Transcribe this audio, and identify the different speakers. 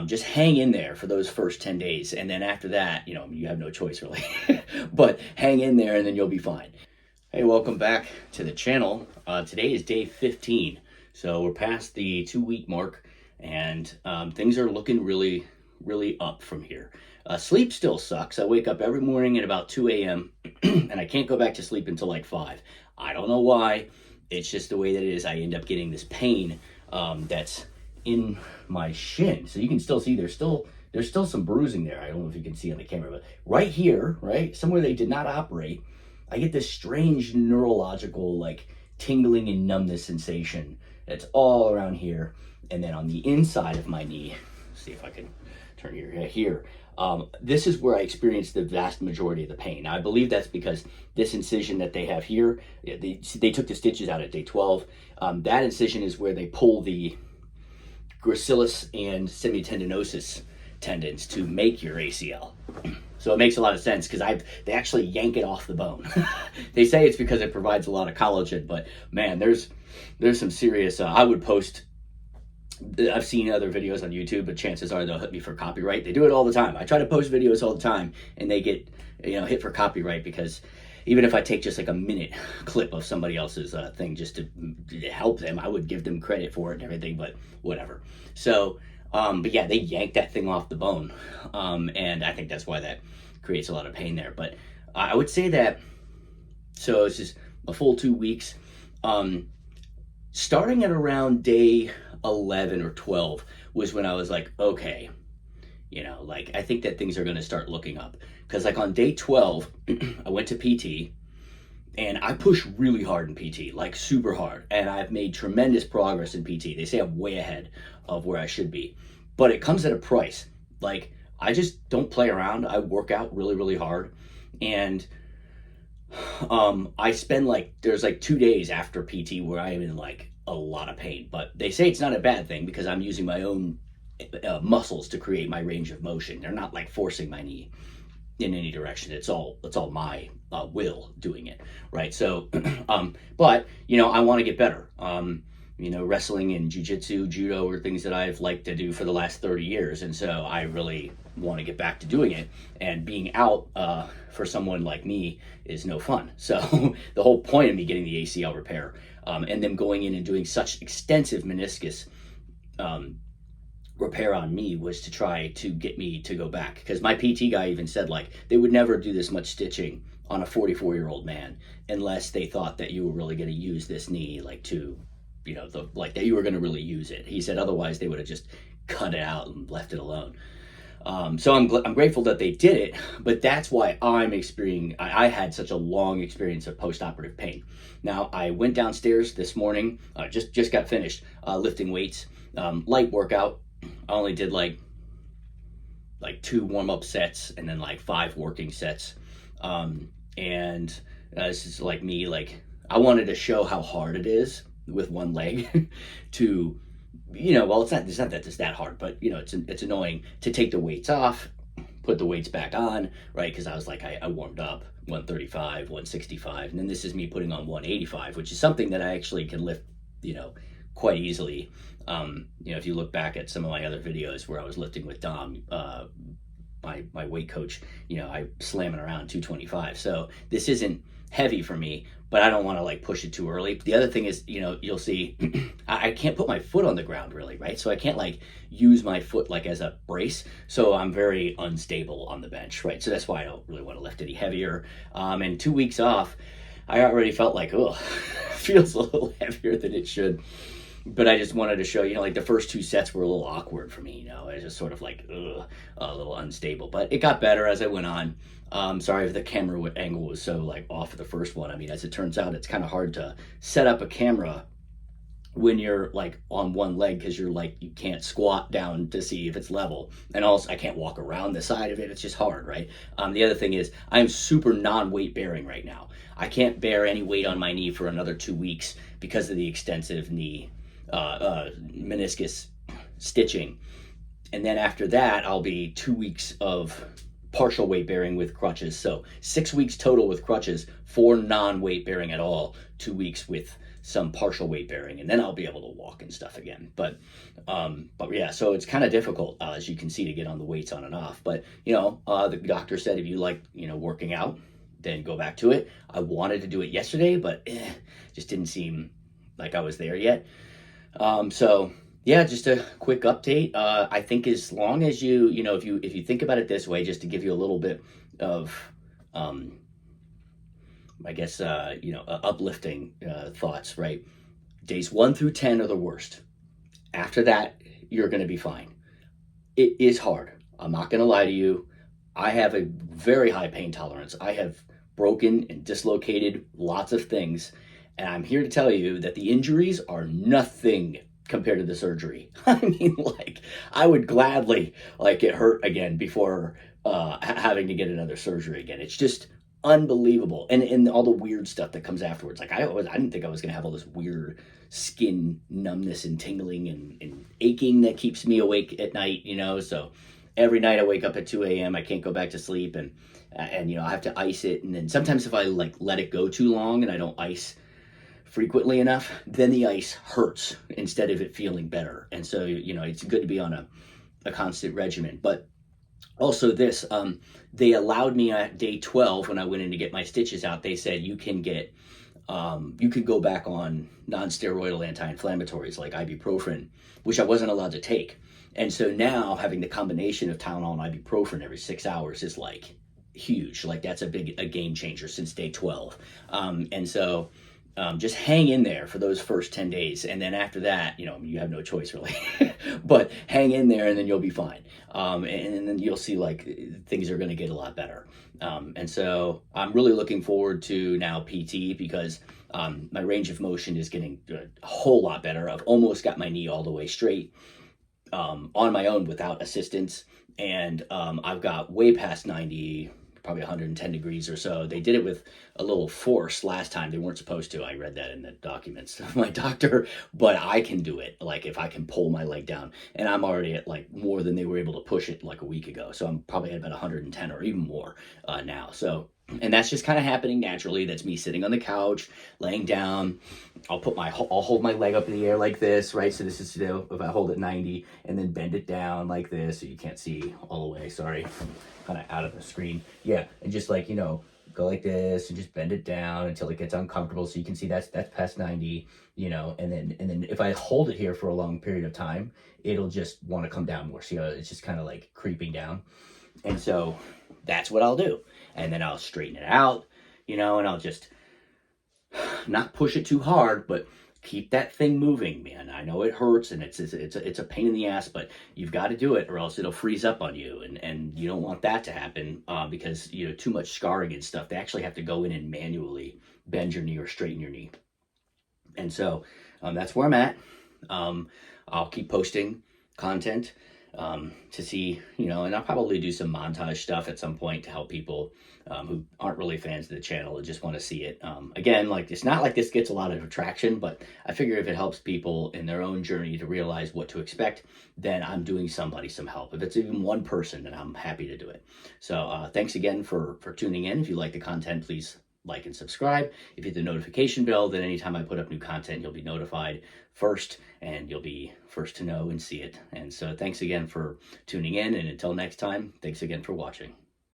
Speaker 1: Just hang in there for those first 10 days. And then after that, you have no choice really, but hang in there and then you'll be fine. Hey, welcome back to the channel. Today is day 15. So we're past the 2-week mark and things are looking really, really up from here. Sleep still sucks. I wake up every morning at about 2 a.m. and I can't go back to sleep until like 5. I don't know why. It's just the way that it is. I end up getting this pain that's in my shin. So you can still see there's still some bruising there. I don't know if you can see on the camera, but right here, right, somewhere they did not operate, I get this strange neurological like tingling and numbness sensation. It's all around here. And then on the inside of my knee, see if I can turn here. This is where I experienced the vast majority of the pain. Now, I believe that's because this incision that they have here, they took the stitches out at day 12. That incision is where they pull the gracilis and semitendinosus tendons to make your ACL. So it makes a lot of sense because they actually yank it off the bone. They say it's because it provides a lot of collagen, but man, there's some serious, I would post, I've seen other videos on YouTube, but chances are they'll hit me for copyright. They do it all the time. I try to post videos all the time and they get, hit for copyright because even if I take just like a minute clip of somebody else's thing just to help them, I would give them credit for it and everything, but whatever. So, but yeah, they yanked that thing off the bone. And I think that's why that creates a lot of pain there. But I would say that, so it's just a full 2 weeks. Starting at around day 11 or 12 was when I was like, okay, I think that things are going to start looking up. Because like on day 12, I went to PT and I pushed really hard in PT, like super hard. And I've made tremendous progress in PT. They say I'm way ahead of where I should be, but it comes at a price. Like I just don't play around. I work out really, really hard. And I spend there's 2 days after PT where I am in like a lot of pain, but they say it's not a bad thing because I'm using my own muscles to create my range of motion. They're not like forcing my knee in any direction. It's all my will doing it, right? So, but I want to get better. Wrestling and jiu-jitsu, judo are things that I've liked to do for the last 30 years, and so I really want to get back to doing it. And being out for someone like me is no fun. So the whole point of me getting the ACL repair and them going in and doing such extensive meniscus repair on me was to try to get me to go back, because my PT guy even said they would never do this much stitching on a 44-year-old man unless they thought that you were really going to use this knee that you were going to really use it. He said otherwise they would have just cut it out and left it alone. So I'm grateful that they did it, but that's why I had such a long experience of post-operative pain. Now I went downstairs this morning, just got finished lifting weights, light workout. I only did like 2 warm-up sets and then 5 working sets. And this is like me, I wanted to show how hard it is with one leg to, well, it's not that it's that hard, but it's annoying to take the weights off, put the weights back on, right? Because I was I warmed up 135, 165, and then this is me putting on 185, which is something that I actually can lift, quite easily. If you look back at some of my other videos where I was lifting with Dom, my weight coach, I slamming around 225. So this isn't heavy for me, but I don't want to push it too early. The other thing is, you'll see, I can't put my foot on the ground really, right? So I can't use my foot as a brace. So I'm very unstable on the bench, right? So that's why I don't really want to lift any heavier. And 2 weeks off, I already felt feels a little heavier than it should. But I just wanted to show, the first 2 sets were a little awkward for me, it was just sort of a little unstable, but it got better as I went on. Sorry if the camera angle was so off of the first one. I mean, as it turns out, it's kind of hard to set up a camera when you're on one leg, because you're you can't squat down to see if it's level, and also I can't walk around the side of it. It's just hard, right? The other thing is I'm super non-weight bearing right now. I can't bear any weight on my knee for another 2 weeks because of the extensive knee meniscus stitching, and then after that I'll be 2 weeks of partial weight bearing with crutches. So 6 weeks total with crutches, 4 non-weight bearing at all, 2 weeks with some partial weight bearing, and then I'll be able to walk and stuff again. But yeah, so it's kind of difficult, as you can see, to get on the weights on and off. But the doctor said if you like working out, then go back to it. I wanted to do it yesterday, but just didn't seem like I was there yet. So yeah, just a quick update. I think as long as if you think about it this way, just to give you a little bit of I guess uplifting thoughts, right? Days 1 through 10 are the worst. After that, you're going to be fine. It is hard. I'm not going to lie to you. I have a very high pain tolerance. I have broken and dislocated lots of things, and I'm here to tell you that the injuries are nothing compared to the surgery. I mean, like, I would gladly get hurt again before having to get another surgery again. It's just unbelievable, and all the weird stuff that comes afterwards. Like I didn't think I was gonna have all this weird skin numbness and tingling and aching that keeps me awake at night. So every night I wake up at 2 a.m. I can't go back to sleep, and I have to ice it, and then sometimes if I let it go too long and I don't ice frequently enough, then the ice hurts instead of it feeling better. And so it's good to be on a constant regimen. But also this, they allowed me at day 12 when I went in to get my stitches out. They said you can go back on non-steroidal anti-inflammatories like ibuprofen, which I wasn't allowed to take. And so now having the combination of Tylenol and ibuprofen every 6 hours is like huge. Like that's a game changer since day 12. And so just hang in there for those first 10 days. And then after that, you have no choice really, but hang in there and then you'll be fine. And then you'll see things are going to get a lot better. And so I'm really looking forward to now PT because my range of motion is getting a whole lot better. I've almost got my knee all the way straight on my own without assistance. And I've got way past 90, probably 110 degrees or so. They did it with a little force last time. They weren't supposed to. I read that in the documents of my doctor, but I can do it. Like if I can pull my leg down, and I'm already at more than they were able to push it a week ago. So I'm probably at about 110 or even more now. So, and that's just kind of happening naturally. That's me sitting on the couch, laying down. I'll hold my leg up in the air like this, right? So this is, if I hold it 90 and then bend it down like this, so you can't see all the way, sorry. Kind of out of the screen. Yeah, and just go like this and just bend it down until it gets uncomfortable so you can see that's past 90, and then if I hold it here for a long period of time, it'll just want to come down more. So it's just kind of creeping down. And so that's what I'll do. And then I'll straighten it out, and I'll just not push it too hard, but keep that thing moving, man. I know it hurts and it's a pain in the ass, but you've got to do it or else it'll freeze up on you. And you don't want that to happen because, too much scarring and stuff. They actually have to go in and manually bend your knee or straighten your knee. And so that's where I'm at. I'll keep posting content to see, and I'll probably do some montage stuff at some point to help people who aren't really fans of the channel and just want to see it. Again, it's not like this gets a lot of traction, but I figure if it helps people in their own journey to realize what to expect, then I'm doing somebody some help. If it's even one person, then I'm happy to do it. So thanks again for tuning in. If you like the content, please like and subscribe. If you hit the notification bell, then anytime I put up new content, you'll be notified first and you'll be first to know and see it. And so thanks again for tuning in. And until next time, thanks again for watching.